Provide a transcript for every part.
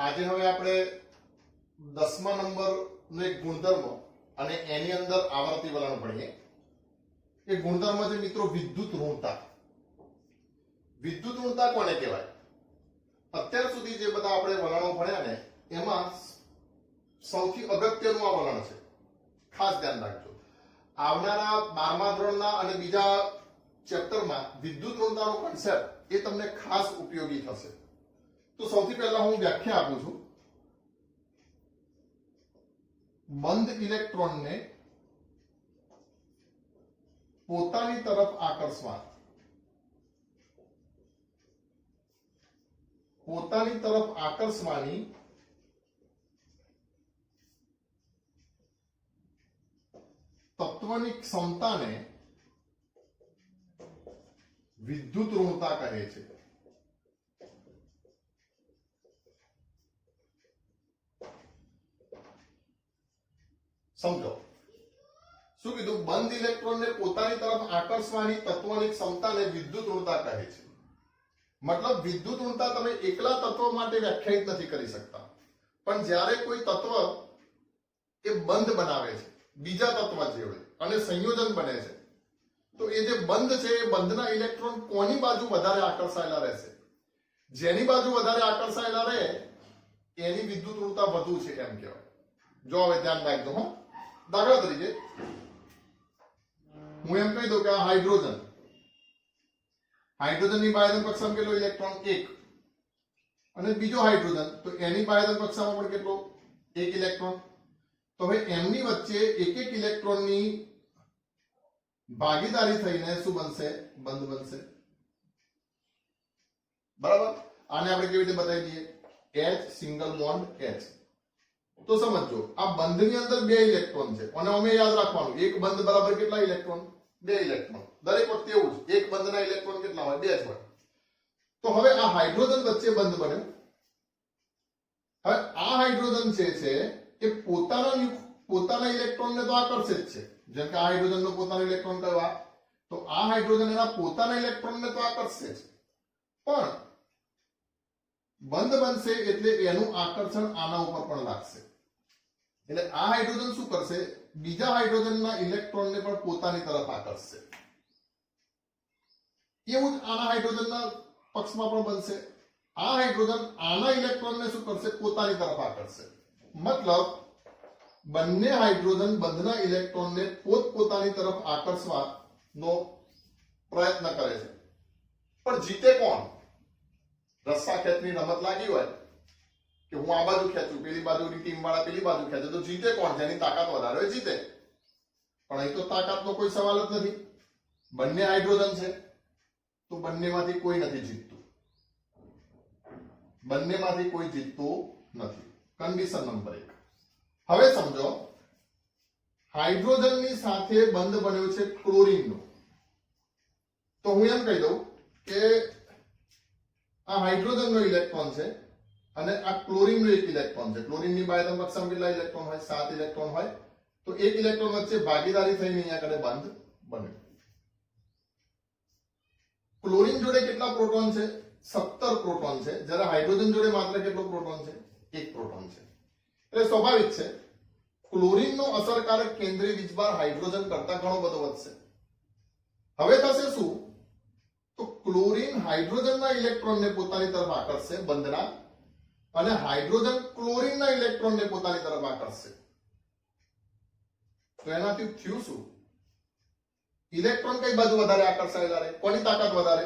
આજે હવે આપણે 10મા નંબરનો એક ગુણધર્મ અને એની અંદર આવર્તી વલણ ભણીએ. એ ગુણધર્મ છે મિત્રો વિદ્યુત ઋણતા. વિદ્યુત ઋણતા કોને કહેવાય? અત્યાર સુધી જે બધા આપણે વલણો ભણ્યા ને એમાં સૌથી અગત્યનું આ વલણ છે. ખાસ ધ્યાન રાખજો. આવનારા 12મા ધોરણના અને બીજા ચેપ્ટરમાં વિદ્યુત ઋણતાનો કોન્સેપ્ટ એ તમને ખાસ ઉપયોગી થશે. તો સૌથી પહેલા હું વ્યાખ્યા આપું છું. બંધ ઇલેક્ટ્રોનને પોતાની તરફ આકર્ષવાની તત્વની ક્ષમતાને વિદ્યુત ઋણતા કહે છે. સમજો શું કીધું? બંધ ઇલેક્ટ્રોનને પોતાની તરફ આકર્ષવાની તત્વની ક્ષમતાને વિદ્યુત ઋણતા કહે છે. મતલબ વિદ્યુત ઋણતા તમે એકલા તત્વ માટે વ્યાખ્યાયિત નથી કરી શકતા, પણ જ્યારે કોઈ તત્વ એ બંધ બનાવે છે બીજા તત્વ જોડે અને સંયોજન બને છે, તો એ જે બંધ છે એ બંધના ઇલેક્ટ્રોન કોની બાજુ વધારે આકર્ષાયેલા રહેશે? જેની બાજુ વધારે આકર્ષાયેલા રહે એની વિદ્યુત ઋણતા વધુ છે એમ કહેવાય. જો હવે ધ્યાન રાખજો. હા, દાખલા તરીકે હું એમ કહી દઉં કે આ હાઇડ્રોજનની બાહ્ય કક્ષામાં કેટલો ઇલેક્ટ્રોન? 1. અને બીજો હાઇડ્રોજન, તો એની બાહ્ય કક્ષામાં પણ કેટલો? 1 ઇલેક્ટ્રોન. તો હવે એમની વચ્ચે એક ઇલેક્ટ્રોનની ભાગીદારી થઈને શું બનશે? બંધ બનશે. બરાબર. આને આપણે કેવી રીતે બતાવી દઈએ? H single bond H. તો સમજો આ બંધની અંદર 2 ઇલેક્ટ્રોન છે અને અમે યાદ રાખવાનું એક બંધ બરાબર કેટલા ઇલેક્ટ્રોન? 2 ઇલેક્ટ્રોન. દરેક વખતે એવું જ એક બંધના ઇલેક્ટ્રોન કેટલા હોય? 2 જ હોય. તો હવે આ હાઇડ્રોજન વચ્ચે બંધ બન્યો. હવે આ હાઇડ્રોજન છે એ પોતાના ઇલેક્ટ્રોનને તો આકર્ષે જ છે. જેમ કે આ હાઇડ્રોજનનો પોતાનો ઇલેક્ટ્રોન કયો? આ. તો આ હાઇડ્રોજન એના પોતાના ઇલેક્ટ્રોનને તો આકર્ષે જ, પણ બંધ બનશે એટલે એનું આકર્ષણ આના ઉપર પણ લાગશે. એટલે આ હાઇડ્રોજન શું કરશે? બીજા હાઇડ્રોજનના ઇલેક્ટ્રોનને પણ પોતાની તરફ આકર્ષશે. એવું જ આના હાઇડ્રોજનના પક્ષમાં પણ બનશે. આ હાઇડ્રોજન આના ઇલેક્ટ્રોનને શું કરશે? પોતાની તરફ આકર્ષશે. મતલબ બંને હાઇડ્રોજન બંધના ઇલેક્ટ્રોનને પોતપોતાની તરફ આકર્ષવાનો પ્રયત્ન કરે છે. પણ જીતે કોણ? રસ્સા ખેંચની રમત લાગી હોય કે હું આ બાજુ ખેંચું, પેલી બાજુની ટીમ વાળા પેલી બાજુ ખેંચે, તો જીતે કોણ? જેની તાકાત વધારે હોય જીતે. પણ અહીં તો તાકાતનો કોઈ સવાલ જ નથી. બંને હાઇડ્રોજન છે તો બંનેમાંથી કોઈ નથી જીતતું. બંનેમાંથી કોઈ જીતતું નથી. Condition number 1. હવે સમજો હાઇડ્રોજનની સાથે બંધ બન્યો છે ક્લોરીનનો. તો હું એમ કહી દઉં કે આ હાઇડ્રોજનનો ઇલેક્ટ્રોન છે અને આ ક્લોરીનનો એક ઇલેક્ટ્રોન છે. ક્લોરીનની બાહ્ય કક્ષામાં કેટલા ઇલેક્ટ્રોન હોય? 7 ઇલેક્ટ્રોન હોય. તો એક ઇલેક્ટ્રોન વચ્ચે ભાગીદારી થઈને અહીંયા કને બંધ બન્યો. ક્લોરીન જોડે કેટલા પ્રોટોન છે? 17 પ્રોટોન છે. જ્યારે હાઇડ્રોજન જોડે માત્ર કેટલો પ્રોટોન છે? 1 પ્રોટોન છે. એટલે સ્વાભાવિક છે ક્લોરીનનો અસરકારક કેન્દ્રીય વીજભાર હાઇડ્રોજન કરતા ઘણો બધો વધશે. હવે થશે શું? તો ક્લોરીન હાઇડ્રોજનના ઇલેક્ટ્રોનને પોતાની તરફ આકર્ષશે બંધના, અને હાઇડ્રોજન ક્લોરીનના ઇલેક્ટ્રોનને પોતાની તરફ આકર્ષશે. તો એનાથી થયું શું? ઇલેક્ટ્રોન કઈ બાજુ વધારે આકર્ષાયેલા રહે? કોની તાકાત વધારે?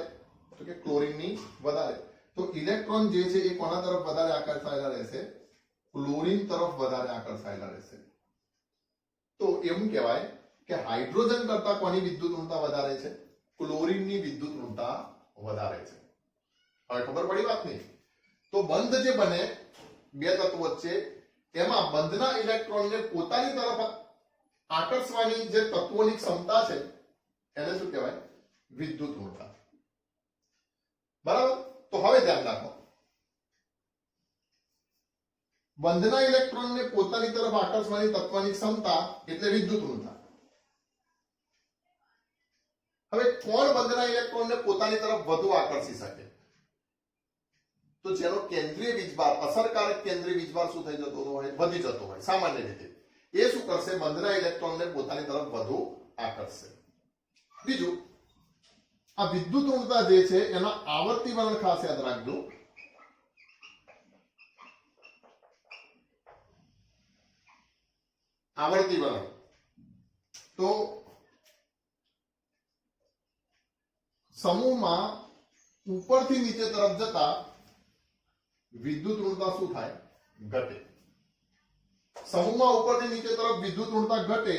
તો કે ક્લોરીનની વધારે. તો ઇલેક્ટ્રોન જે છે એ કોના તરફ વધારે આકર્ષાયેલા રહેશે? ક્લોરીન તરફ વધારે આકર્ષાયેલા રહેશે. તો એવું કહેવાય કે હાઇડ્રોજન કરતા કોની વિદ્યુત ઋણતા વધારે છે? ક્લોરીનની વિદ્યુત ઋણતા વધારે છે. હવે ખબર પડી વાત નહીં? તો બંધ જે બને 2 તત્વો વચ્ચે, એમાં બંધના ઇલેક્ટ્રોનને પોતાની તરફ આકર્ષવાની જે તત્વોની ક્ષમતા છે એને શું કહેવાય? વિદ્યુત ઋણતા. બરાબર. તો હવે ધ્યાન રાખો, બંધના ઇલેક્ટ્રોનને પોતાની તરફ આકર્ષવાની તત્વની ક્ષમતા એટલે વિદ્યુત ઋણતા. હવે કોણ બંધના ઇલેક્ટ્રોનને પોતાની તરફ વધુ આકર્ષી શકે? તો તો જેનો કેન્દ્રીય વીજભાર અસરકારક કેન્દ્રીય વીજભાર શું થઈ જતો હોય, વધી જતો હોય સામાન્ય રીતે, એ શું કરશે, બંધના ઇલેક્ટ્રોનને પોતાની તરફ વધુ આકર્ષશે. બીજું, આ વિદ્યુત ઋણતા જે છે એના આવર્તી વલણ ખાસ યાદ રાખજો. આવર્તી વલણ તો સમૂહમાં ઉપરથી નીચે તરફ જતા વિદ્યુત ઋણતા શું થાય, ઘટે. સમૂહમાં ઉપરથી નીચે તરફ વિદ્યુત ઋણતા ઘટે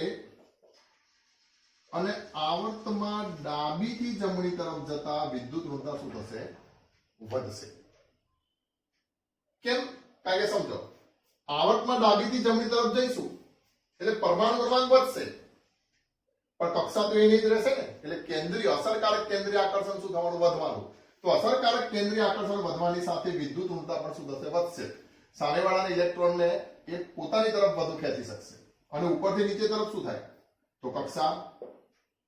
અને આવર્તમાં ડાબીથી જમણી તરફ જતા વિદ્યુત ઋણતા શું થશે, વધશે. કેમ? કારણ કે સમજો, આવર્તમાં ડાબીથી જમણી તરફ જઈશું એટલે પરમાણુ ક્રમાંક વધશે, પણ કક્ષા તો એની જ રહેશે ને. એટલે કેન્દ્રીય અસરકારક કેન્દ્રીય આકર્ષણ શું થવાનું, વધવાનું. તો અસરકારક કેન્દ્રીય આકર્ષણ વધવાની સાથે વિદ્યુત ઋણતા પણ શું થશે, વધશે. સામેવાળાના ઇલેક્ટ્રોનને એ પોતાની તરફ વધુ ખેંચી શકશે અને ઉપરથી નીચે તરફ શું થાય, તો કક્ષા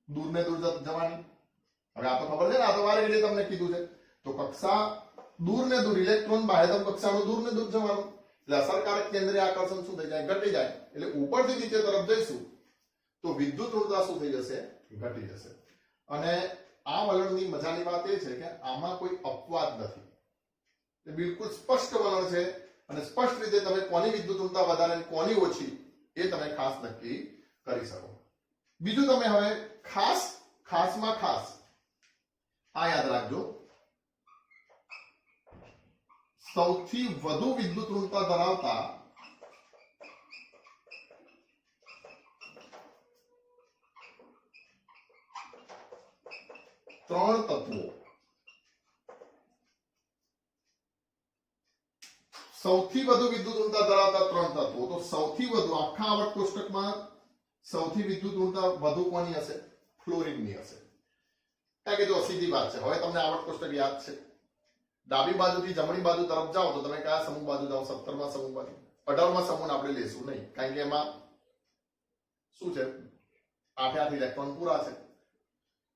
દૂર ને દૂર જવાની. હવે આ તો ખબર છે ને, આ તો વારે ઘડીએ તમને કીધું છે. તો કક્ષા દૂર ને દૂર, ઇલેક્ટ્રોન બાહ્યતમ કક્ષાનું દૂર ને દૂર જવાનું. એટલે અસરકારક કેન્દ્રીય આકર્ષણ શું થઈ જાય, ઘટી જાય. એટલે ઉપરથી નીચે તરફ જઈશું તો વિદ્યુત ઋણતા શું થઈ જશે, ઘટી જશે. અને આ વલણની મજાની વાત એ છે કે આમાં કોઈ અપવાદ નથી, એ બિલકુલ સ્પષ્ટ વલણ છે અને સ્પષ્ટ રીતે તમે કોની વિદ્યુત ઋણતા વધારે અને કોની ઓછી એ તમે ખાસ નક્કી કરી શકો. બીજું, તમે હવે ખાસમાં ખાસ આ યાદ રાખજો, સૌથી વધુ વિદ્યુત ઋણતા ધરાવતા ત્રણ તત્વો, સૌથી વધુ વિદ્યુત ઋણતા ધરાવતા ત્રણ તત્વો. તો સૌથી વધુ આખા આવર્ત કોષ્ટકમાં સૌથી વિદ્યુત ઋણતા વધુ કોની હશે, ફ્લોરિનની હશે. કારણ કે જો સીધી વાત છે, હવે તમને આવર્ત કોષ્ટક યાદ છે, ડાબી બાજુથી જમણી બાજુ તરફ જાઓ તો તમે કયા સમૂહ બાજુ જાઓ, 17મા સમૂહ બાજુ. 18મા સમૂહ આપણે લેશું નહીં, કારણ કે એમાં શું છે, 8 ઇલેક્ટ્રોન પૂરા છે.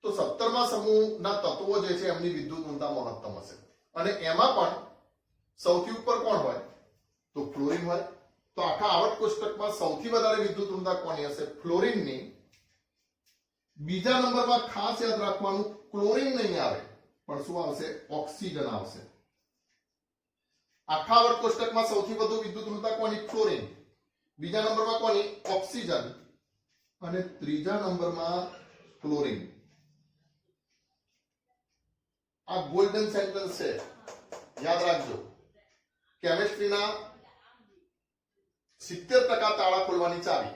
તો 17મા સમૂહના તત્વો જે છે એમની વિદ્યુત ઋણતા મહત્તમ હશે અને એમાં પણ સૌથી ઉપર કોણ હોય, તો ફ્લોરિન હોય. તો આખા આવર્ત કોષ્ટકમાં સૌથી વધારે વિદ્યુત ઋણતા કોની હશે, ફ્લોરિનની. બીજા નંબરમાં ખાસ યાદ રાખવાનું, ક્લોરીન નહીં આવે પણ શું આવશે, ઓક્સિજન આવશે. આખા આવર્ત કોષ્ટકમાં સૌથી વધુ વિદ્યુત ઋણતા કોની, ફ્લોરિન. બીજા નંબરમાં કોની, ઓક્સિજન. અને ત્રીજા નંબરમાં ક્લોરીન. આ ગોલ્ડન સેન્ટેન્સ છે, યાદ રાખજો. કેમિસ્ટ્રીના 70% તાળા ખોલવાની ચાવી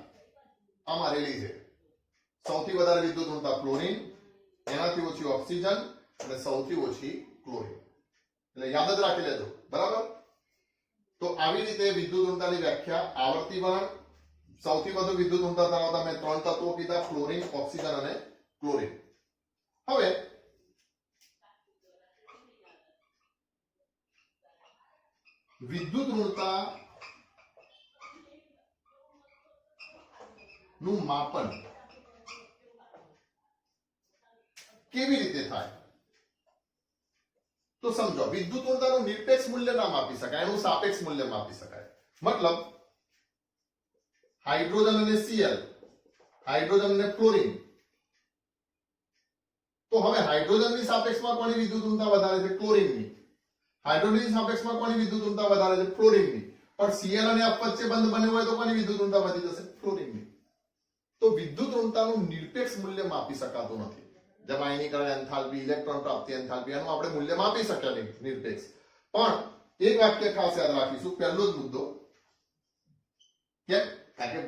આમાં રેલી છે. સૌથી વધારે વિદ્યુત ઋણતા ફ્લોરિન, એનાથી ઓછી ઓક્સિજન અને સૌથી ઓછી ક્લોરીન. એટલે યાદ જ રાખી લેજો, બરાબર. તો આવી રીતે વિદ્યુત ઋણતાની વ્યાખ્યા, આવર્તી વલણ, સૌથી વધુ વિદ્યુત ઋણતા ધરાવતા મેં ત્રણ તત્વો કીધા, ફ્લોરિન, ઓક્સિજન અને ક્લોરીન. હવે વિદ્યુત ઋણતા નું માપન કેવી રીતે થાય, તો સમજો. વિદ્યુત ઋણતાનું નિરપેક્ષ મૂલ્ય ના માપી શકાય, એનું સાપેક્ષ મૂલ્ય માપી શકાય. મતલબ હાઇડ્રોજન અને Cl, હાઇડ્રોજન અને ફ્લોરિન. તો હવે હાઇડ્રોજનની સાપેક્ષમાં કોની વિદ્યુત ઋણતા વધારે છે, ક્લોરીનની. હાઇડ્રોજનની સાપેક્ષમાં કોની વિદ્યુત ઋણતા વધારે છે, ફ્લોરિનની. પણ Cl અને F વચ્ચે બંધ બન્યો હોય તો કોની વિદ્યુત ઋણતા વધી જશે, ફ્લોરિનની. તો વિદ્યુત ઋણતાનું નિરપેક્ષ મૂલ્ય માપી શકાતું નથી. જેમ આયનીકરણ એન્થાલ્પી, ઇલેક્ટ્રોન પ્રાપ્તિ એન્થાલ્પી, એનું આપણે મૂલ્ય માપી શક્યા નહીં નિરપેક્ષ. પણ એક વાક્ય ખાસ યાદ રાખીશું, પહેલો જ મુદ્દો. કેમ? કારણ કે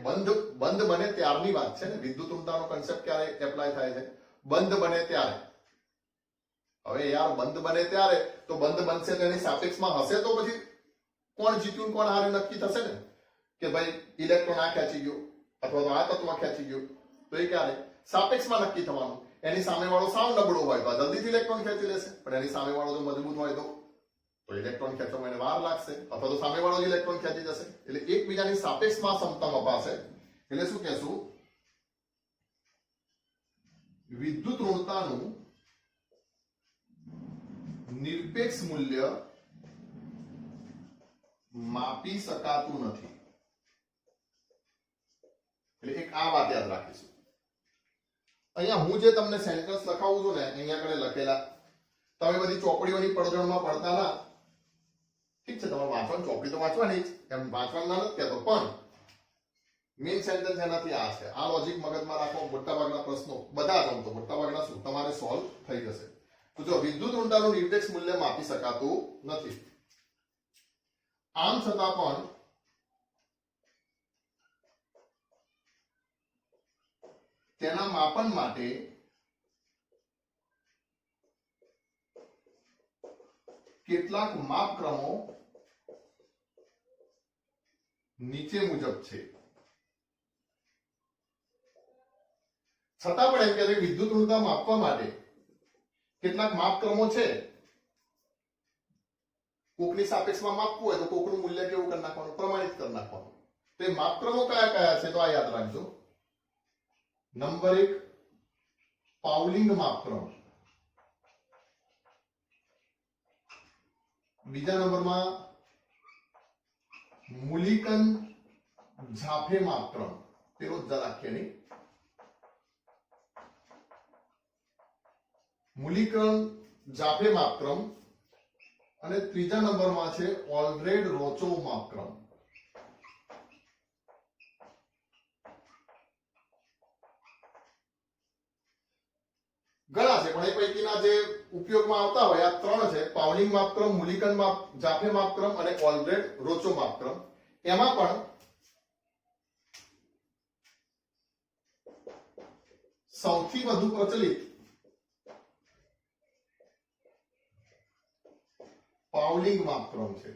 બંધ બને ત્યારની વાત છે ને. વિદ્યુત ઋણતાનો કન્સેપ્ટ ક્યારે એપ્લાય થાય છે, બંધ બને ત્યારે. હવે યાર બંધ બને ત્યારે, તો બંધ બનશે તો એની સાપેક્ષમાં હશે તો પછી કોણ જીત્યું કોણ હાર્યું નક્કી થશે ને. કે ભાઈ ઇલેક્ટ્રોન આ ખેંચી ગયો અથવા તો આ તત્વ ખેંચી ગયો, તો એ ક્યારે સાપેક્ષમાં નક્કી થવાનું. એની સામે વાળો સાવ નબળો હોય તો જલ્દીથી ઇલેક્ટ્રોન ખેંચી લેશે, પણ એની સામે વાળો જો મજબૂત હોય તો ઇલેક્ટ્રોન ખેંચવામાં એને વાર લાગશે અથવા તો સામે વાળો ઇલેક્ટ્રોન ખેંચી જશે. એટલે એકબીજાની સાપેક્ષમાં સમતમ અપાશે. એટલે શું કહેશું, વિદ્યુત ઋણતાનું નિરપેક્ષ મૂલ્ય માપી શકાતું નથી. એટલે એક આ વાત યાદ રાખીશું. અહીંયા હું જે તમને સેન્ટેન્સ લખાવું છું ને, અહીંયા આગળ લખેલા, તમે બધી ચોપડીઓની પડજણમાં પડતા ના. ઠીક છે, તમે વાંચવાની ચોપડી તો વાંચવાની જ, એમ વાંચવાના નથી કહેતો, પણ મેઇન સેન્ટેન્સ એનાથી આ છે. આ લોજિક મગજમાં રાખો. મોટાભાગના પ્રશ્નો, બધા જ તો મોટાભાગના શું તમારે સોલ્વ થઈ જશે. તો જો વિદ્યુત ઋણતાનું નિરપેક્ષ મૂલ્ય માપી શકાતું નથી, આમ છતાં પણ તેના માપન માટે કેટલાક માપક્રમો નીચે મુજબ છે. છતાં પણ એમ કે વિદ્યુત ઋણતા માપવા માટે કેટલાક માપક્રમો છે. કોકની સાપેક્ષમાં માપવું હોય તો કોકનું મૂલ્ય કેવું કરી નાખવાનું, પ્રમાણિત કરી નાખવાનું. તો એ માપક્રમો કયા કયા છે તો આ યાદ રાખજો. નંબર 1 પાઉલિંગ માપક્રમ, બીજા નંબરમાં મૂલિકન ઝાફે માપક્રમ, પેલો જ રાખીએ નહીં, મૂલિકન ઝાફે માપક્રમ, અને ત્રીજા નંબરમાં છે ઓલ્બ્રેડ રોચોવ માપક્રમ. ઘણા છે પણ એ પૈકીના જે ઉપયોગમાં આવતા હોય આ ત્રણ છે: પાઉલિંગ માપક્રમ, મૂલિકન ઝાફે માપક્રમ અને ઓલ્બ્રેડ રોચો માપક્રમ. એમાં પણ સૌથી વધુ પ્રચલિત પાઉલિંગ માપક્રમ છે.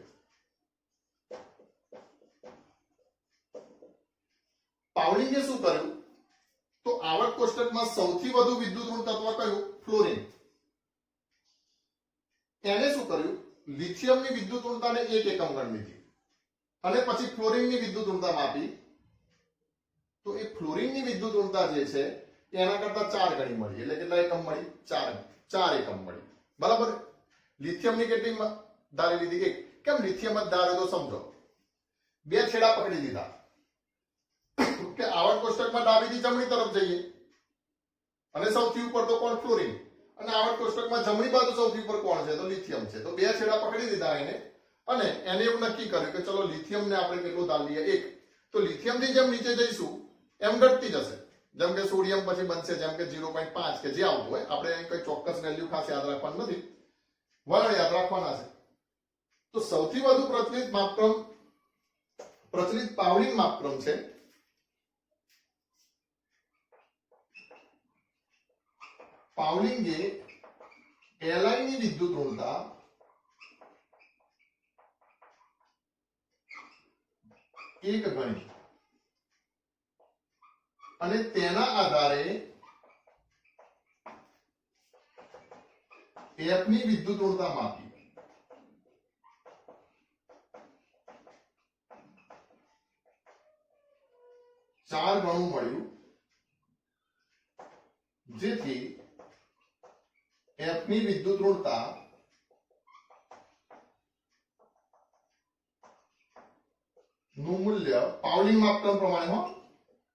પાઉલિંગે શું કર્યું તો આવર્ત કોષ્ટકમાં સૌથી વધુ વિદ્યુત ઋણ તત્વ કયું? ફ્લોરિન. એને શું કર્યું? લિથિયમની વિદ્યુત ઋણતાને 1 એકમ ગણી લીધી અને પછી ફ્લોરિનની વિદ્યુત ઋણતા માપી. તો એ ફ્લોરિનની વિદ્યુત ઋણતા જે છે એના કરતા 4 ગણી મળી. એટલે કેટલા એકમ મળી? 4 એકમ મળી. બરાબર. લિથિયમની કેટલી ધારી લીધી? 1. કેમ લિથિયમ જ ધારે તો સમજો. બે છેડા પકડી લીધા કે આવર્ત કોષ્ટકમાં ડાબીથી જમણી તરફ જઈએ અને સૌથી ઉપર તો કોણ? ફ્લોરિન. અને આવર્ત કોષ્ટકમાં જમણી બાજુ સૌથી ઉપર કોણ છે? તો લિથિયમ છે. તો બે છેડા પકડી દીધા એને અને એને એવું નક્કી કર્યું કે ચલો લિથિયમને આપણે કેટલું ધાર લઈએ? 1. તો લિથિયમથી જેમ નીચે જઈશું એમ ઘટતી જશે. જેમ કે સોડિયમ પછી બનશે જેમ કે 0.5 કે જે આવતું હોય. આપણે કોઈ ચોક્કસ વેલ્યુ ખાસ યાદ રાખવાનું નથી, વલણ યાદ રાખવાના છે. તો સૌથી વધુ પ્રચલિત પાઉલિંગ માપક્રમ છે. પાઉલિંગે એલાયની વિદ્યુત ઋણતા એક ગણી અને તેના આધારે F ની વિદ્યુત ઋણતા માપી. ચાર ગણું મળ્યું, જેથી F ની વિદ્યુત ઋણતા નું મૂલ્ય પાઉલિંગ માપક્રમ પ્રમાણે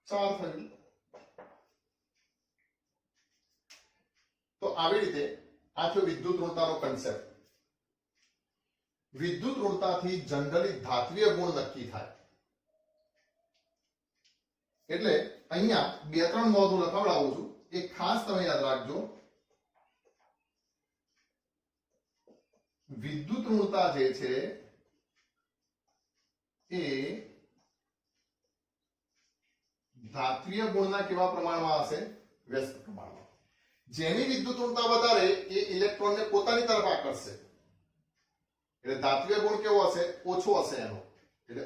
4 થયું. તો આવી રીતે આ થયો વિદ્યુત ઋણતાનો કન્સેપ્ટ. વિદ્યુત ઋણતાથી જનરલી ધાત્વીય ગુણ નક્કી થાય. એટલે અહીંયા 2-3 નોંધો લખાવડાવું છું. એક ખાસ તમે યાદ રાખજો. વિદ્યુત ઋણતા જે છે એ ધાત્વીય ગુણના કેવા પ્રમાણમાં હશે? વ્યસ્ત પ્રમાણમાં. જેની વિદ્યુત ઋણતા વધારે એ ઇલેક્ટ્રોનને પોતાની તરફ આકર્ષશે. એટલે ધાત્વીય ગુણ કેવો હશે? ઓછો હશે એનો. એટલે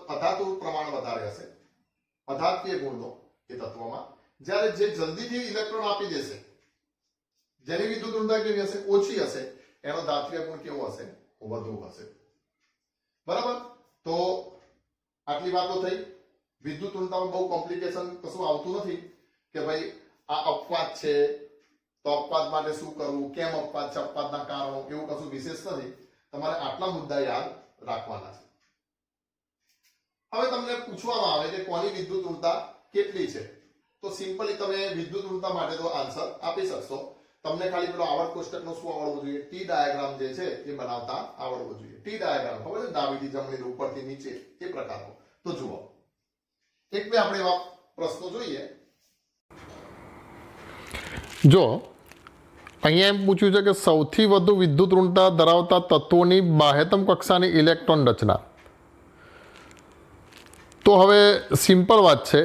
અધાતુ પ્રમાણ વધારે હશે અધાત્વીય ગુણનો એ તત્વમાં. જ્યારે જે જલ્દીથી ઇલેક્ટ્રોન આપી દેશે, જેની વિદ્યુત ઋણતા કેવી હશે? ઓછી હશે, એનો ધાત્વીય ગુણ કેવો હશે? વધુ હશે. બરાબર. તો આટલી વાતો થઈ. વિદ્યુત ઋણતામાં બહુ કોમ્પ્લિકેશન કશું આવતું નથી કે ભાઈ આ અપવાદ છે તો અપવાદ માટે શું કરવું, કેમ અપવાદ છે, અપવાદના કારણો, એવું કશું વિશેષ નથી. તમારે આટલા મુદ્દા યાદ રાખવાના છે. હવે તમને પૂછવામાં આવે કે કોની વિદ્યુત ઋણતા કેટલી છે, તો સિમ્પલી તમે વિદ્યુત ઋણતા માટે તો આન્સર આપી શકશો. તમને ખાલી પેલો આવર્ત કોષ્ટકનો શું આવડવું જોઈએ, ટી ડાયાગ્રામ જે છે એ બનાવતા આવડવું જોઈએ. ટી ડાયાગ્રામ ખબર છે, ડાબીથી જમણી ઉપરથી નીચે એ પ્રકારનો. તો જુઓ, એક બે આપણે એવા પ્રશ્નો જોઈએ. જો અહીંયા એમ પૂછ્યું છે કે સૌથી વધુ વિદ્યુત ઋણતા ધરાવતા તત્વોની બાહ્યતમ કક્ષાની ઇલેક્ટ્રોન રચના. તો હવે સિમ્પલ વાત છે,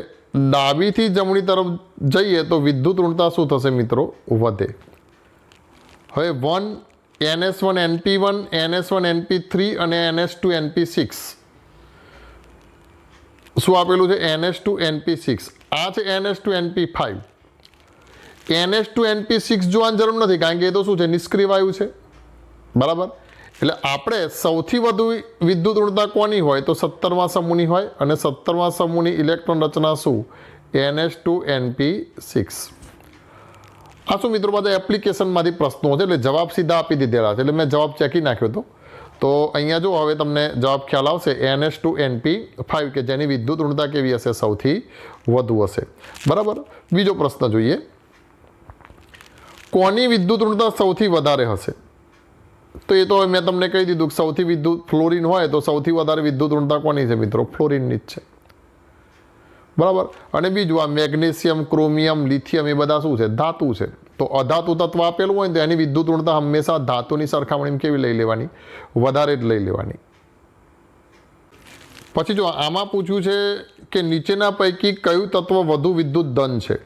ડાબીથી જમણી તરફ જઈએ તો વિદ્યુત ઋણતા શું થશે મિત્રો, વધે. હવે 1 NS1 NP1 NS1 NP3 અને NS2 NP6 શું આપેલું છે, NS2 NP6 આ છે NS2 NP5. NS2 NP6 જોવાની જરૂર નથી, કારણ કે એ તો શું છે, નિષ્ક્રિય વાયુ છે, બરાબર. એટલે આપણે સૌથી વધુ વિદ્યુત ઋણતા કોની હોય તો 17મા સમૂહની હોય, અને 17મા સમૂહની ઇલેક્ટ્રોન રચના શું, NS2 NP6. આ શું મિત્રો બધા એપ્લિકેશનમાંથી પ્રશ્નો છે, એટલે જવાબ સીધા આપી દીધેલા છે, એટલે મેં જવાબ ચેકી નાખ્યો હતો. તો અહીંયા જો હવે તમને જવાબ ખ્યાલ આવશે, NS2 NP5 કે જેની વિદ્યુત ઋણતા કેવી હશે, સૌથી વધુ હશે, બરાબર. બીજો પ્રશ્ન જોઈએ, કોની વિદ્યુત ઋણતા સૌથી વધારે હશે. તો એ તો મેં તમને કહી દીધું કે સૌથી વિદ્યુત ફ્લોરિન હોય તો સૌથી વધારે વિદ્યુત ઋણતા કોની છે મિત્રો, ફ્લોરિનની જ છે, બરાબર. અને બીજું આ મેગ્નેશિયમ, ક્રોમિયમ, લિથિયમ એ બધા શું છે, ધાતુ છે. તો અધાતુ તત્વ આપેલું હોય ને તો એની વિદ્યુત ઋણતા હંમેશા ધાતુની સરખામણીમાં કેવી લઈ લેવાની, વધારે જ લઈ લેવાની. પછી જો આમાં પૂછ્યું છે કે નીચેના પૈકી કયું તત્વ વધુ વિદ્યુત ધન છે.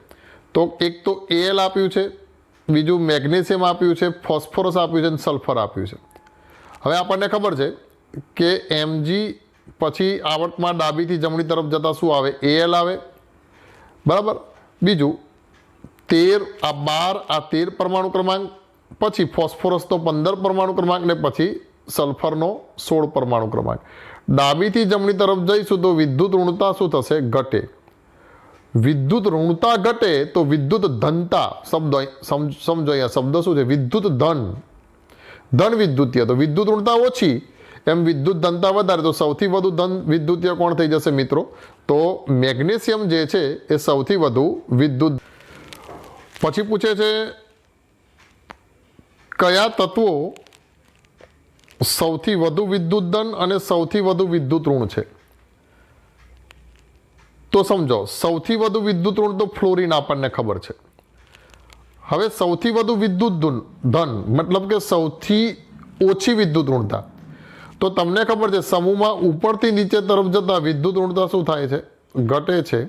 તો એક તો Al આપ્યું છે, બીજું મેગ્નેશિયમ આપ્યું છે, ફોસ્ફરસ આપ્યું છે અને સલ્ફર આપ્યું છે. હવે આપણને ખબર છે કે Mg પછી આવર્તમાં ડાબીથી જમણી તરફ જતાં શું આવે, Al આવે, બરાબર. બીજું 13 આ 12 આ 13 પરમાણુ ક્રમાંક, પછી ફોસ્ફરસનો 15 પરમાણુ ક્રમાંક ને પછી સલ્ફરનો 16 પરમાણુ ક્રમાંક. ડાબીથી જમણી તરફ જઈશું તો વિદ્યુત ઋણતા શું થશે, ઘટે. વિદ્યુત ઋણતા ઘટે તો વિદ્યુત ધનતા, શબ્દ સમજો અહીંયા શબ્દ શું છે, વિદ્યુત ધન, ધન વિદ્યુતીય. તો વિદ્યુત ઋણતા ઓછી એમ વિદ્યુત ધનતા વધારે, તો સૌથી વધુ ધન વિદ્યુતીય કોણ થઈ જશે મિત્રો, તો મેગ્નેશિયમ જે છે એ સૌથી વધુ વિદ્યુત. પછી પૂછે છે કયા તત્વો સૌથી વધુ વિદ્યુત ધન અને સૌથી વધુ વિદ્યુત ઋણ છે. તો સમજો સૌથી વધુ વિદ્યુત ઋણ તો ફ્લોરિન આપણને ખબર છે. હવે સૌથી વધુ વિદ્યુત ધન મતલબ કે સૌથી ઓછી વિદ્યુત ઋણતા. તો તમને ખબર છે સમૂહમાં ઉપરથી નીચે તરફ જતા વિદ્યુત ઋણતા શું થાય છે, ઘટે છે.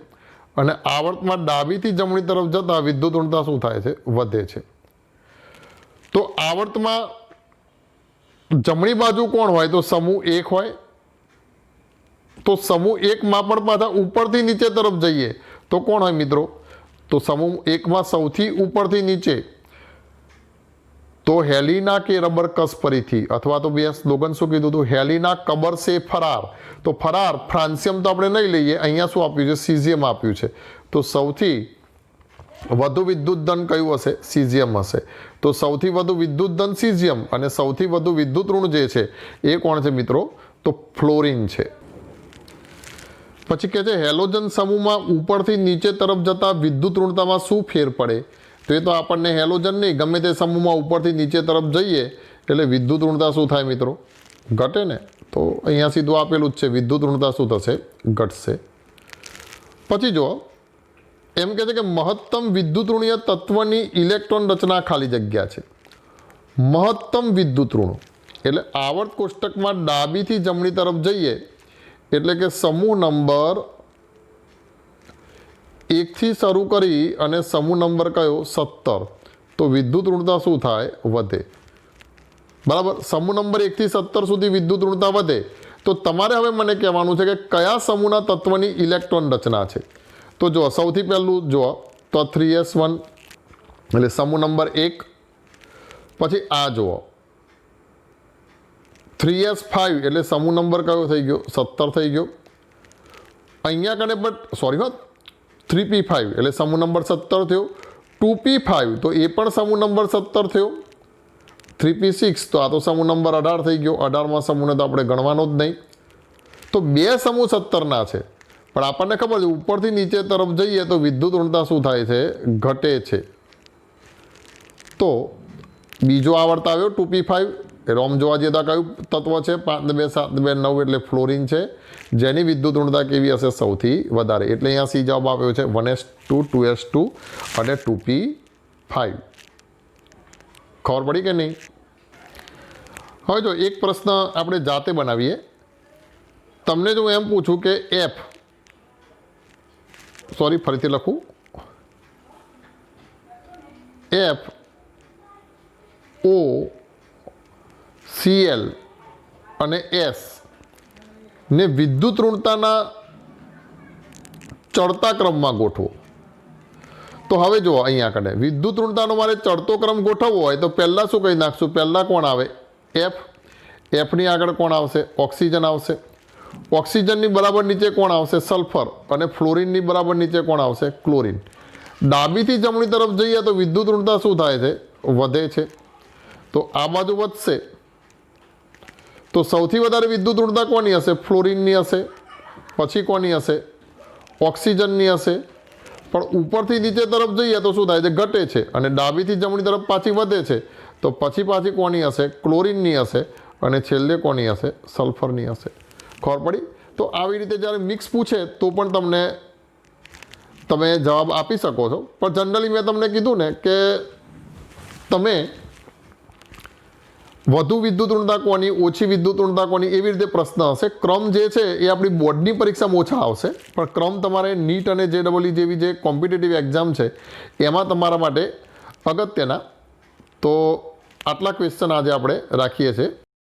અને આવર્તમાં ડાબીથી જમણી તરફ જતા વિદ્યુત ઋણતા શું થાય છે, વધે છે. તો આવર્તમાં જમણી બાજુ કોણ હોય તો સમૂહ 1 હોય. તો સમૂહ 1માં પણ પાછા ઉપરથી નીચે તરફ જઈએ તો કોણ હોય મિત્રો, તો સમૂહ 1માં સૌથી ઉપરથી નીચે તો હેલિના કે રબર કસ્પરીથી, અથવા તો બે સ્લોગન શું કીધું હતું, હેલિના કબર સે ફરાર. તો ફરાર ફ્રાન્સિયમ તો આપણે નહીં લઈએ, અહીંયા શું આપ્યું છે, સીઝિયમ આપ્યું છે. તો સૌથી વધુ વિદ્યુત ધન કયું હશે, સીઝિયમ હશે. તો સૌથી વધુ વિદ્યુત ધન સીઝિયમ અને સૌથી વધુ વિદ્યુત ઋણ જે છે એ કોણ છે મિત્રો, તો ફ્લોરિન છે. પછી કહે છે હેલોજન સમૂહમાં ઉપરથી નીચે તરફ જતા વિદ્યુત ઋણતામાં શું ફેર પડે. તો એ તો આપણને હેલોજન નહીં, ગમે તે સમૂહમાં ઉપરથી નીચે તરફ જઈએ એટલે વિદ્યુત ઋણતા શું થાય મિત્રો, ઘટે ને. તો અહીંયા સીધું આપેલું જ છે, વિદ્યુત ઋણતા શું થશે, ઘટશે. પછી જો એમ કહે છે કે મહત્તમ વિદ્યુત ઋણીય તત્વની ઇલેક્ટ્રોન રચના ખાલી જગ્યા છે. મહત્તમ વિદ્યુત ઋણ એટલે આવર્ત કોષ્ટકમાં ડાબીથી જમણી તરફ જઈએ એટલે કે સમૂહ નંબર 1 થી શરૂ કરી અને સમૂહ નંબર કયો 17, તો વિદ્યુત ઋણતા શું થાય, વધે, બરાબર. સમૂહ નંબર 1 થી 17 સુધી વિદ્યુત ઋણતા વધે. તો તમારે હવે મને કહેવાનું છે કે કયા સમૂહના તત્વની ઇલેક્ટ્રોન રચના છે. તો જો સૌથી પહેલું જો તો 3s1 એટલે સમૂહ નંબર 1. પછી આ જુઓ 3s5 એટલે સમૂહ નંબર કયો થઈ ગયો, 17 થઈ ગયો. અહીંયા કને બટ સોરી 3p5 એટલે સમૂહ નંબર 17 થયો. 2p5 તો એ પણ સમૂહ નંબર 17 થયો. 3p6 તો આ તો સમૂહ નંબર 18 થઈ ગયો. 18માં સમૂહને તો આપણે ગણવાનો જ નહીં. તો બે સમૂહ 17ના છે, પણ આપણને ખબર છે ઉપરથી નીચે તરફ જઈએ તો વિદ્યુત ઋણતા શું થાય છે? ઘટે છે. તો બીજો આવર્ત આવ્યો 2p5. એટલે આમ જોવા જઈએ તો કયું તત્વ છે? 5 2 7 2 9 એટલે ફ્લોરિન છે, જેની વિદ્યુત ઋણતા કેવી હશે? સૌથી વધારે. એટલે અહીંયા સી જવાબ આપ્યો છે 1s2 2s2 અને 2p5. ખબર પડી કે નહીં? હવે જો એક પ્રશ્ન આપણે જાતે બનાવીએ. તમને જો એમ પૂછું કે ફરીથી લખું, FOCl અને S ને વિદ્યુત ઋણતાના ચડતા ક્રમમાં ગોઠવો. તો હવે જુઓ અહીંયા આગળ વિદ્યુત ઋણતાનો મારે ચડતો ક્રમ ગોઠવવો હોય તો પહેલાં શું કહી નાખશું? પહેલાં કોણ આવે? એફની આગળ કોણ આવશે? ઓક્સિજન આવશે. ઓક્સિજનની બરાબર નીચે કોણ આવશે? સલ્ફર. અને ફ્લોરિનની બરાબર નીચે કોણ આવશે? ક્લોરિન. ડાબીથી જમણી તરફ જઈએ તો વિદ્યુત ઋણતા શું થાય છે? વધે છે. તો આ બાજુ વધશે તો સૌથી વધારે વિદ્યુત ઋણતા કોની હશે? ફ્લોરિનની હશે. પછી કોની હશે? ઓક્સિજનની હશે. પણ ઉપરથી નીચે તરફ જઈએ તો શું થાય છે? ઘટે છે. અને ડાબીથી જમણી તરફ પાછી વધે છે તો પાછી કોની હશે? ક્લોરિનની હશે. અને છેલ્લે કોની હશે? સલ્ફરની હશે. ખબર પડી? તો આવી રીતે જ્યારે મિક્સ પૂછે તો પણ તમે જવાબ આપી શકો છો. પણ જનરલી મેં તમને કીધું ને કે તમે વધુ વિદ્યુત ઋણતા કોની, ઓછી વિદ્યુત ઋણતા કોની, એવી રીતે પ્રશ્ન હશે. ક્રમ જે છે એ આપણી બોર્ડની પરીક્ષામાં ઓછા આવશે, પણ ક્રમ તમારે નીટ અને JEE જેવી જે કોમ્પિટિટિવ એક્ઝામ છે એમાં તમારા માટે અગત્યના. તો આટલા ક્વેશ્ચન આજે આપણે રાખીએ છીએ.